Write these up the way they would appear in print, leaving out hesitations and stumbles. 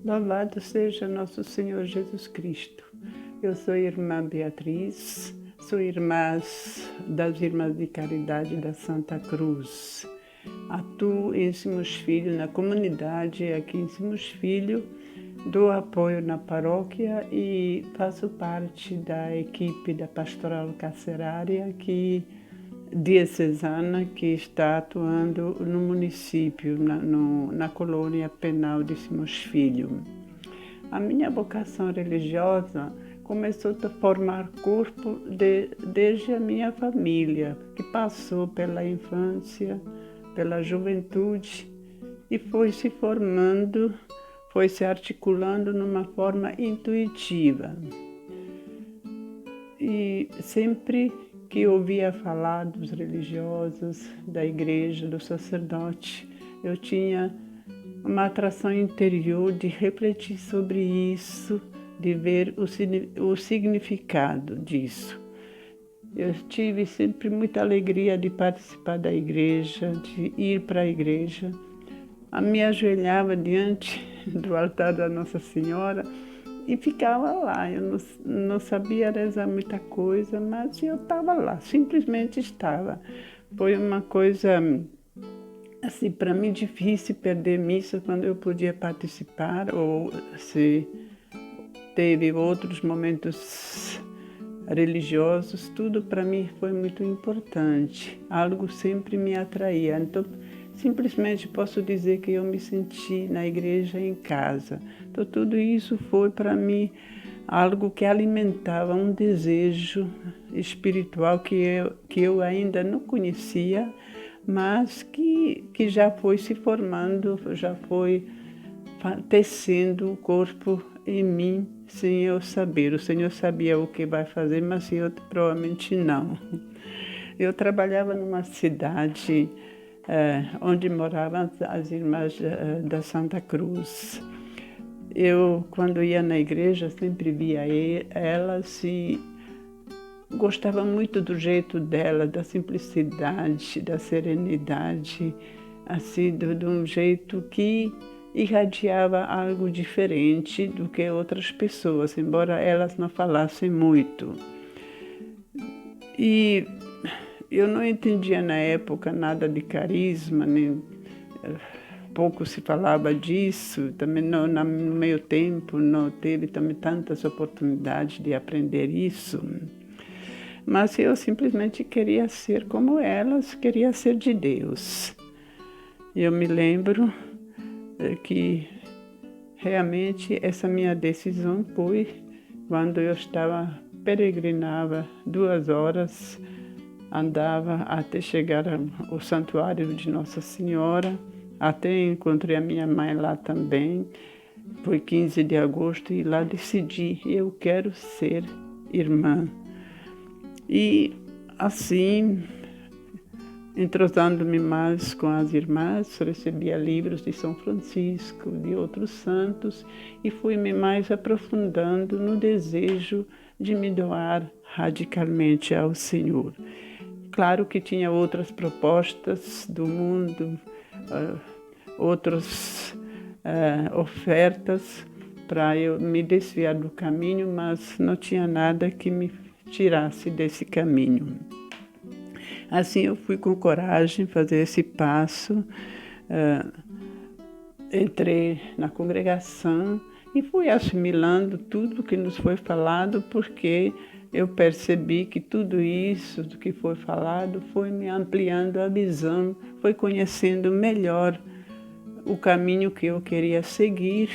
Louvado seja nosso Senhor Jesus Cristo. Eu sou a irmã Beatriz, sou irmã das Irmãs de Caridade da Santa Cruz. Atuo em Simões Filho, na comunidade aqui em Simões Filho, dou apoio na paróquia e faço parte da equipe da Pastoral Carcerária diocesana que está atuando no município, na colônia penal de Simões Filho. A minha vocação religiosa começou a formar corpo desde a minha família, que passou pela infância, pela juventude e foi se formando, foi se articulando numa forma intuitiva. E sempre que ouvia falar dos religiosos, da igreja, do sacerdote, eu tinha uma atração interior de refletir sobre isso, de ver o significado disso. Eu tive sempre muita alegria de participar da igreja, de ir para a igreja. Me ajoelhava diante do altar da Nossa Senhora e ficava lá. Eu não sabia rezar muita coisa, mas eu estava lá, simplesmente estava. Foi uma coisa, assim, para mim difícil perder missa quando eu podia participar, ou se teve outros momentos religiosos, tudo para mim foi muito importante. Algo sempre me atraía. Então, simplesmente posso dizer que eu me senti na igreja em casa. Então, tudo isso foi para mim algo que alimentava um desejo espiritual que eu ainda não conhecia, mas que já foi se formando, já foi tecendo o corpo em mim sem eu saber. O Senhor sabia o que vai fazer, mas eu provavelmente não. Eu trabalhava numa cidade onde moravam as irmãs da Santa Cruz. Eu, quando ia na igreja, sempre via elas e gostava muito do jeito dela, da simplicidade, da serenidade, assim, de um jeito que irradiava algo diferente do que outras pessoas, embora elas não falassem muito. E eu não entendia na época nada de carisma, nem pouco se falava disso, também no meu tempo não teve também tantas oportunidades de aprender isso. Mas eu simplesmente queria ser como elas, queria ser de Deus. Eu me lembro que realmente essa minha decisão foi quando eu peregrinava 2 horas, andava até chegar ao santuário de Nossa Senhora, até encontrei a minha mãe lá também, foi 15 de agosto e lá decidi, eu quero ser irmã. E assim, entrosando-me mais com as irmãs, recebia livros de São Francisco, de outros santos, e fui me mais aprofundando no desejo de me doar radicalmente ao Senhor. Claro que tinha outras propostas do mundo, outras ofertas para eu me desviar do caminho, mas não tinha nada que me tirasse desse caminho. Assim eu fui com coragem fazer esse passo, entrei na congregação e fui assimilando tudo que nos foi falado, porque eu percebi que tudo isso do que foi falado foi me ampliando a visão, foi conhecendo melhor o caminho que eu queria seguir,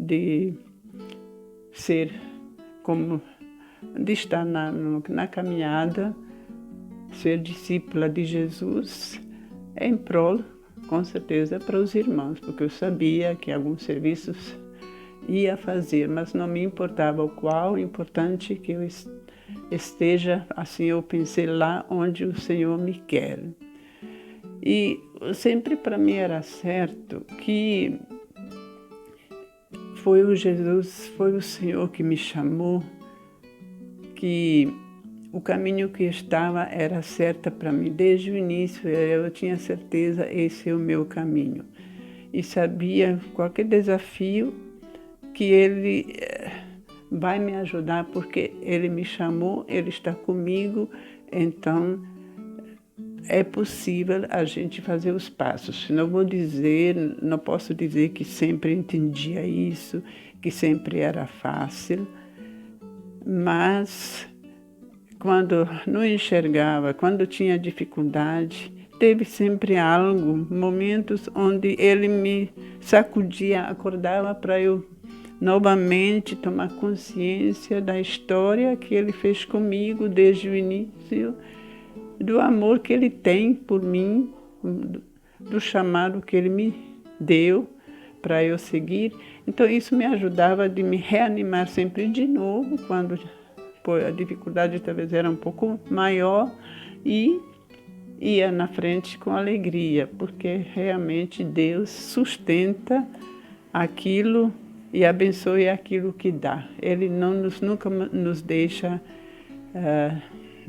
de estar na caminhada, ser discípula de Jesus em prol, com certeza, para os irmãos, porque eu sabia que alguns serviços ia fazer, mas não me importava o qual, o importante é que eu esteja, assim eu pensei, lá onde o Senhor me quer. E sempre para mim era certo que foi o Jesus, foi o Senhor que me chamou, que o caminho que estava era certo para mim. Desde o início eu tinha certeza, esse é o meu caminho. e sabia qualquer desafio que Ele vai me ajudar, porque Ele me chamou, Ele está comigo, então é possível a gente fazer os passos. Não posso dizer que sempre entendia isso, que sempre era fácil, mas quando não enxergava, quando tinha dificuldade, teve sempre algo, momentos onde Ele me sacudia, acordava para eu novamente tomar consciência da história que Ele fez comigo desde o início, do amor que Ele tem por mim, do chamado que Ele me deu para eu seguir. Então isso me ajudava de me reanimar sempre de novo, quando a dificuldade talvez era um pouco maior, e ia na frente com alegria, porque realmente Deus sustenta aquilo e abençoe aquilo que dá. Ele nunca nos deixa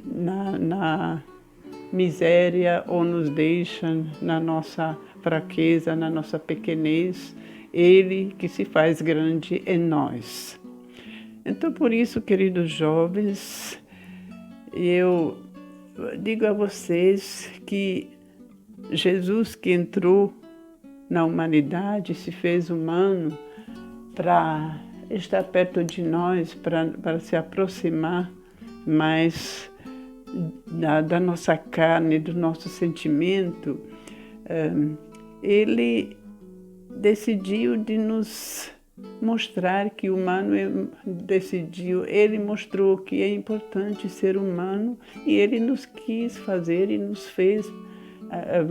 na miséria ou nos deixa na nossa fraqueza, na nossa pequenez. Ele que se faz grande em nós. Então, por isso, queridos jovens, eu digo a vocês que Jesus, que entrou na humanidade, se fez humano para estar perto de nós, para se aproximar mais da nossa carne, do nosso sentimento, Ele decidiu de nos mostrar que o humano Ele mostrou que é importante ser humano, e Ele nos quis fazer e nos fez,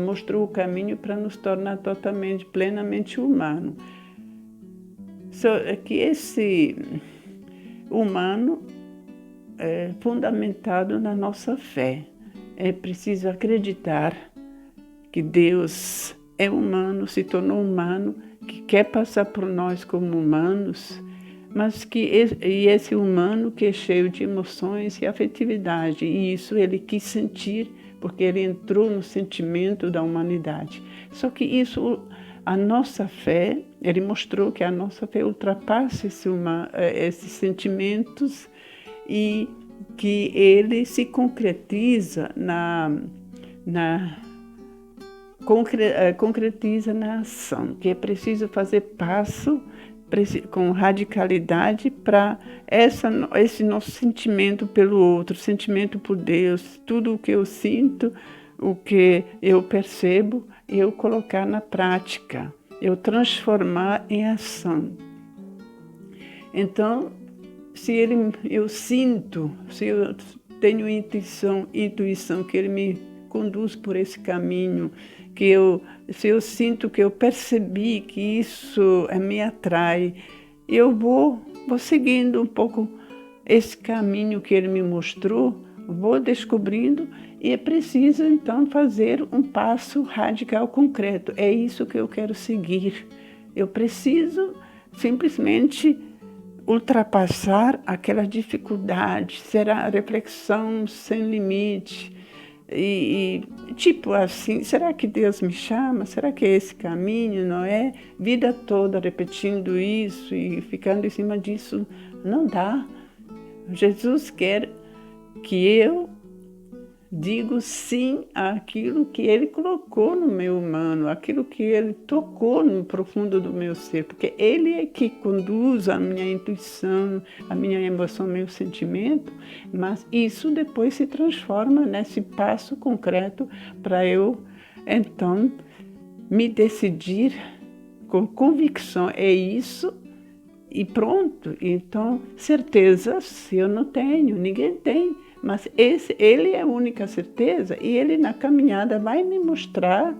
mostrou o caminho para nos tornar totalmente, plenamente humano. Só que esse humano é fundamentado na nossa fé. É preciso acreditar que Deus é humano, se tornou humano, que quer passar por nós como humanos, mas que esse humano que é cheio de emoções e afetividade, e isso Ele quis sentir, porque Ele entrou no sentimento da humanidade. Só que isso, a nossa fé, Ele mostrou que a nossa fé ultrapassa esses sentimentos, e que Ele se concretiza concretiza na ação, que é preciso fazer passo com radicalidade para esse nosso sentimento pelo outro, sentimento por Deus, tudo o que eu sinto, o que eu percebo, eu colocar na prática, eu transformar em ação. Então, se eu sinto, se eu tenho intuição que Ele me conduz por esse caminho, se eu sinto que eu percebi que isso me atrai, eu vou seguindo um pouco esse caminho que Ele me mostrou, vou descobrindo, e é preciso então fazer um passo radical, concreto. É isso que eu quero seguir. Eu preciso simplesmente ultrapassar aquela dificuldade, será reflexão sem limite. Tipo assim, será que Deus me chama? Será que é esse caminho, não é? Vida toda repetindo isso e ficando em cima disso, não dá. Jesus quer que eu digo sim àquilo que Ele colocou no meu humano, aquilo que Ele tocou no profundo do meu ser, porque Ele é que conduz a minha intuição, a minha emoção, meu sentimento, mas isso depois se transforma nesse passo concreto para eu, então, me decidir com convicção, é isso e pronto. Então, certezas eu não tenho, ninguém tem. Mas Ele é a única certeza, e Ele na caminhada vai me mostrar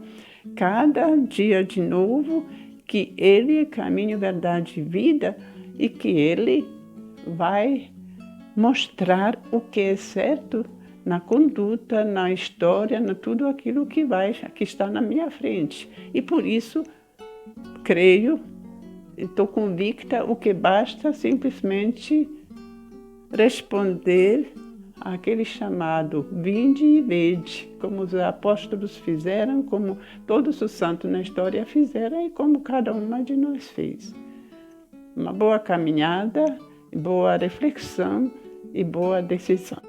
cada dia de novo que Ele é caminho, verdade e vida, e que Ele vai mostrar o que é certo na conduta, na história, na tudo aquilo que está na minha frente. E por isso, creio, estou convicta, o que basta simplesmente responder aquele chamado vinde e vede, como os apóstolos fizeram, como todos os santos na história fizeram e como cada uma de nós fez. Uma boa caminhada, boa reflexão e boa decisão.